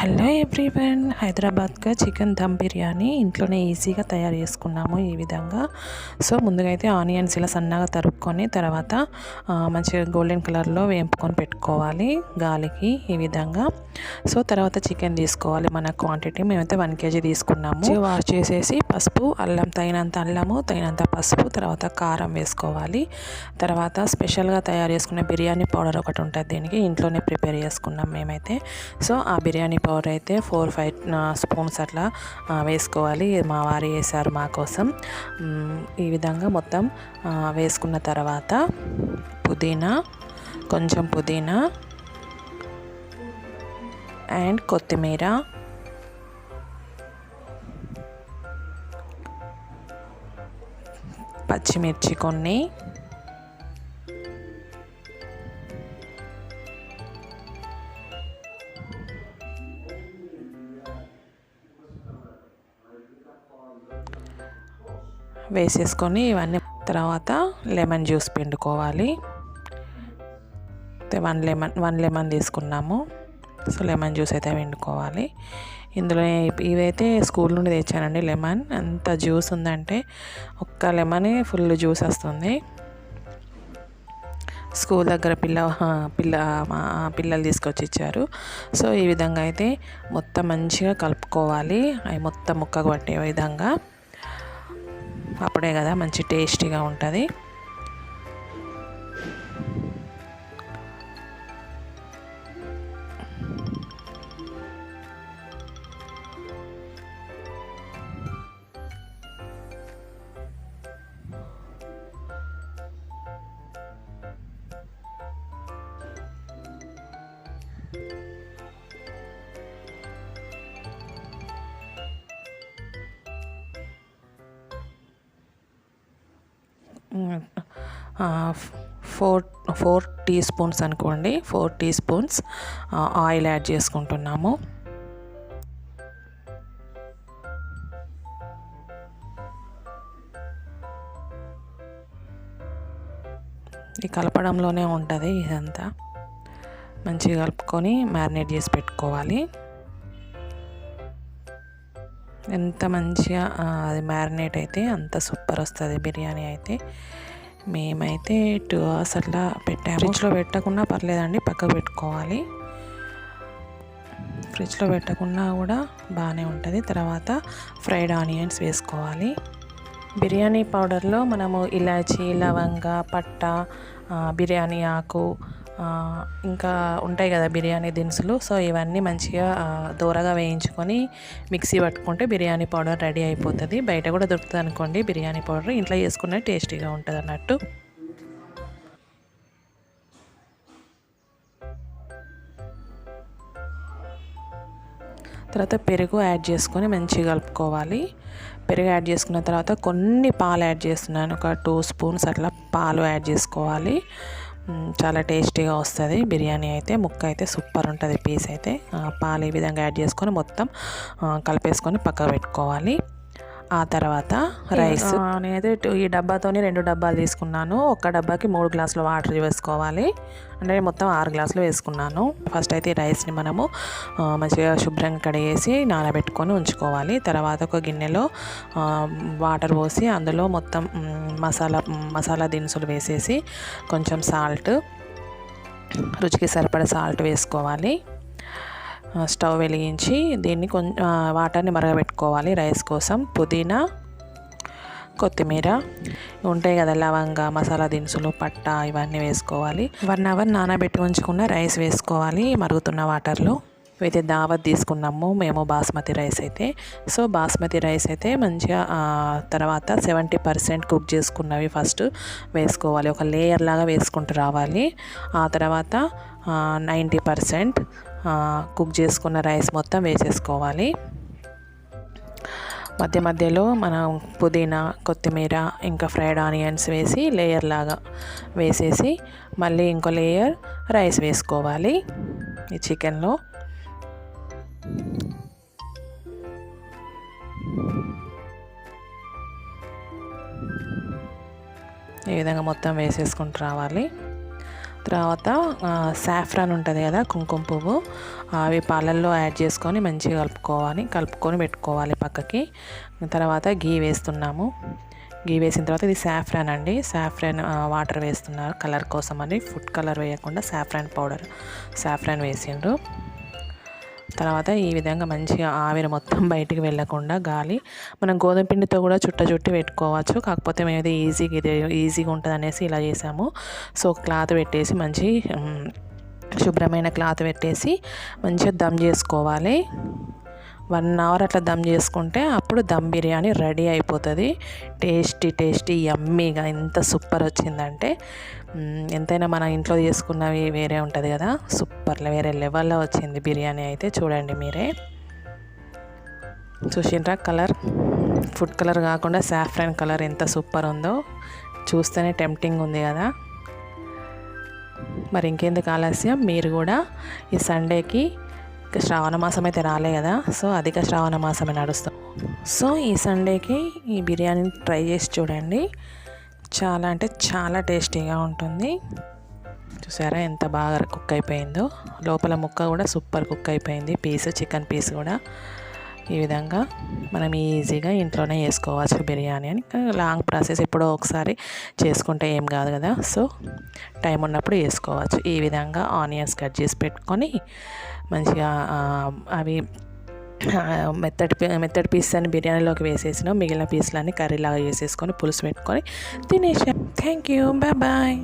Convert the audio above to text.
Hello everyone, హైదరాబాద్గా chicken dum biryani ఇంట్లోనే ఈజీగా తయారు చేసుకున్నాము ఈ విధంగా. సో ముందుగా అయితే ఆనియన్స్ ఇలా సన్నగా తరుక్కొని తర్వాత మంచిగా గోల్డెన్ కలర్లో వేపుకొని పెట్టుకోవాలి గాలికి ఈ విధంగా. సో తర్వాత చికెన్ తీసుకోవాలి. మన క్వాంటిటీ మేమైతే 1 kg తీసుకున్నాము. వాష్ చేసేసి పసుపు, అల్లం, తగినంత అల్లము, తగినంత పసుపు, తర్వాత కారం వేసుకోవాలి. తర్వాత స్పెషల్గా తయారు చేసుకునే బిర్యానీ పౌడర్ ఒకటి ఉంటుంది, దీనికి ఇంట్లోనే ప్రిపేర్ చేసుకున్నాం మేమైతే. సో ఆ బిర్యానీ పౌడర్ అయితే 4-5 స్పూన్స్ అట్లా వేసుకోవాలి. మా వారు వేసారు మా కోసం. ఈ విధంగా మొత్తం వేసుకున్న తర్వాత కొంచెం పుదీనా అండ్ కొత్తిమీర, పచ్చిమిర్చి కొన్ని, వేసేసుకొని ఇవన్నీ తర్వాత లెమన్ జ్యూస్ పిండుకోవాలి. 1 లెమన్ తీసుకున్నాము. సో లెమన్ జ్యూస్ అయితే పిండుకోవాలి. ఇందులో ఇవైతే స్కూల్ నుండి తెచ్చానండి. లెమన్ ఎంత జ్యూస్ ఉందంటే ఒక్క లెమనే ఫుల్ జ్యూస్ వస్తుంది. స్కూల్ దగ్గర పిల్లలు తీసుకొచ్చి ఇచ్చారు. సో ఈ విధంగా అయితే మొత్తం మంచిగా కలుపుకోవాలి. అవి మొత్తం ముక్కకు పట్టే విధంగా, అప్పుడే కదా మంచి టేస్టీగా ఉంటుంది. ఫోర్ టీ స్పూన్స్ అనుకోండి, 4 టీ స్పూన్స్ ఆయిల్ యాడ్ చేసుకుంటున్నాము. ఈ కలపడంలోనే ఉంటుంది ఇదంతా. మంచిగా కలుపుకొని మ్యారినేట్ చేసి పెట్టుకోవాలి. ఎంత మంచిగా అది మ్యారినేట్ అయితే అంత సూపర్ వస్తుంది బిర్యానీ అయితే. మేమైతే 2 hours అట్లా పెట్టాము. ఫ్రిడ్జ్లో పెట్టకుండా పర్లేదండి, పక్కకు పెట్టుకోవాలి. ఫ్రిడ్జ్లో పెట్టకుండా కూడా బాగానే ఉంటుంది. తర్వాత ఫ్రైడ్ ఆనియన్స్ వేసుకోవాలి. బిర్యానీ పౌడర్లో మనము ఇలాచీ, లవంగ, పట్ట, బిర్యానీ ఆకు, ఇంకా ఉంటాయి కదా బిర్యానీ దినుసులు. సో ఇవన్నీ మంచిగా దూరగా వేయించుకొని మిక్సీ పట్టుకుంటే బిర్యానీ పౌడర్ రెడీ అయిపోతుంది. బయట కూడా దొరుకుతుంది అనుకోండి బిర్యానీ పౌడర్. ఇంట్లో చేసుకునే టేస్టీగా ఉంటుంది అన్నట్టు. తర్వాత పెరుగు యాడ్ చేసుకొని మంచిగా కలుపుకోవాలి. పెరుగు యాడ్ చేసుకున్న తర్వాత కొన్ని పాలు యాడ్ చేస్తున్నాను. ఒక 2 స్పూన్స్ అట్లా పాలు యాడ్ చేసుకోవాలి. చాలా టేస్టీగా వస్తుంది బిర్యానీ అయితే. ముక్క అయితే సూపర్ ఉంటుంది, పీస్ అయితే. పాలు ఈ విధంగా యాడ్ చేసుకొని మొత్తం కలిపేసుకొని పక్కకు పెట్టుకోవాలి. ఆ తర్వాత రైస్ నేనైతే ఈ డబ్బాతోని 2 డబ్బాలు తీసుకున్నాను. ఒక డబ్బాకి 3 గ్లాసుల వాటర్ వేసుకోవాలి. అంటే మొత్తం 6 గ్లాసులు వేసుకున్నాను. ఫస్ట్ అయితే ఈ రైస్ని మనము మంచిగా శుభ్రంగా కడిగేసి నానబెట్టుకొని ఉంచుకోవాలి. తర్వాత ఒక గిన్నెలో వాటర్ పోసి అందులో మొత్తం మసాలా దినుసులు వేసేసి కొంచెం సాల్ట్, రుచికి సరిపడా సాల్ట్ వేసుకోవాలి. స్టవ్ వెలిగించి దీన్ని కొంచెం వాటర్ని మరగబెట్టుకోవాలి. రైస్ కోసం పుదీనా, కొత్తిమీర ఉంటాయి కదా, లవంగ, మసాలా దినుసులు, పట్ట, ఇవన్నీ వేసుకోవాలి. 1 hour నానబెట్టి ఉంచుకున్న రైస్ వేసుకోవాలి మరుగుతున్న వాటర్లో. అయితే దావత్ తీసుకున్నాము మేము బాస్మతి రైస్ అయితే. సో బాస్మతి రైస్ అయితే మంచిగా తర్వాత 70% కుక్ చేసుకున్నవి ఫస్ట్ వేసుకోవాలి. ఒక లేయర్ లాగా వేసుకుంటూ రావాలి. ఆ తర్వాత 90% కుక్ చేసుకున్న రైస్ మొత్తం వేసేసుకోవాలి. మధ్యలో మనం పుదీనా, కొత్తిమీర, ఇంకా ఫ్రైడ్ ఆనియన్స్ వేసి లేయర్ లాగా వేసేసి మళ్ళీ ఇంకో లేయర్ రైస్ వేసుకోవాలి ఈ చికెన్లో. ఈ విధంగా మొత్తం వేసేసుకుంటూ రావాలి. తర్వాత సాఫ్రాన్ ఉంటుంది కదా, కుంకుమ పువ్వు, అవి పాలల్లో యాడ్ చేసుకొని మంచిగా కలుపుకొని పెట్టుకోవాలి పక్కకి. తర్వాత గీ వేస్తున్నాము. గీ వేసిన తర్వాత ఇది సాఫ్రాన్ అండి, సాఫ్రాన్ వాటర్ వేస్తున్నారు కలర్ కోసం అని. ఫుడ్ కలర్ వేయకుండా సాఫ్రాన్ వేసిండ్రు. తర్వాత ఈ విధంగా మంచిగా ఆవిరి మొత్తం బయటికి వెళ్ళకుండా గాలి, మనం గోధుమ పిండితో కూడా చుట్టి పెట్టుకోవచ్చు. కాకపోతే మేము ఇది ఈజీగా ఉంటుంది అనేసి ఇలా చేసాము. సో క్లాత్ పెట్టేసి శుభ్రమైన క్లాత్ పెట్టేసి మంచిగా దమ్ చేసుకోవాలి. 1 అవర్ అట్లా దమ్ చేసుకుంటే అప్పుడు దమ్ బిర్యానీ రెడీ అయిపోతుంది. టేస్టీ యమ్మీగా ఎంత సూపర్ వచ్చిందంటే, ఎంతైనా మన ఇంట్లో చేసుకున్నవి వేరే ఉంటుంది కదా, వేరే లెవెల్లో వచ్చింది బిర్యానీ అయితే. చూడండి మీరే, చూసిండ్రా కలర్, ఫుడ్ కలర్ కాకుండా సాఫ్రాన్ కలర్ ఎంత సూపర్ ఉందో, చూస్తేనే టెంప్టింగ్ ఉంది కదా. మరి ఇంకెందుకు ఆలస్యం, మీరు కూడా ఈ సండేకి, శ్రావణ మాసం అయితే రాలే కదా, సో అధిక శ్రావణ మాసమే నడుస్తాం. సో ఈ సండేకి ఈ బిర్యానీని ట్రై చేసి చూడండి, చాలా అంటే చాలా టేస్టీగా ఉంటుంది. చూసారా ఎంత బాగా కుక్ అయిపోయిందో, లోపల ముక్క కూడా సూపర్ కుక్ అయిపోయింది, చికెన్ పీస్ కూడా. ఈ విధంగా మనం ఈజీగా ఇంట్లోనే చేసుకోవచ్చు బిర్యానీ అని. లాంగ్ ప్రాసెస్, ఎప్పుడో ఒకసారి చేసుకుంటే ఏం కాదు కదా, సో టైం ఉన్నప్పుడు చేసుకోవచ్చు. ఈ విధంగా ఆనియన్స్ కట్ చేసి పెట్టుకొని మంచిగా అవి మెత్తటి పీస్ అని బిర్యానీలోకి వేసేసినాం. మిగిలిన పీసులన్నీ కర్రీలాగా చేసేసుకొని పులుసు పెట్టుకొని తినేసాం. Thank you, bye.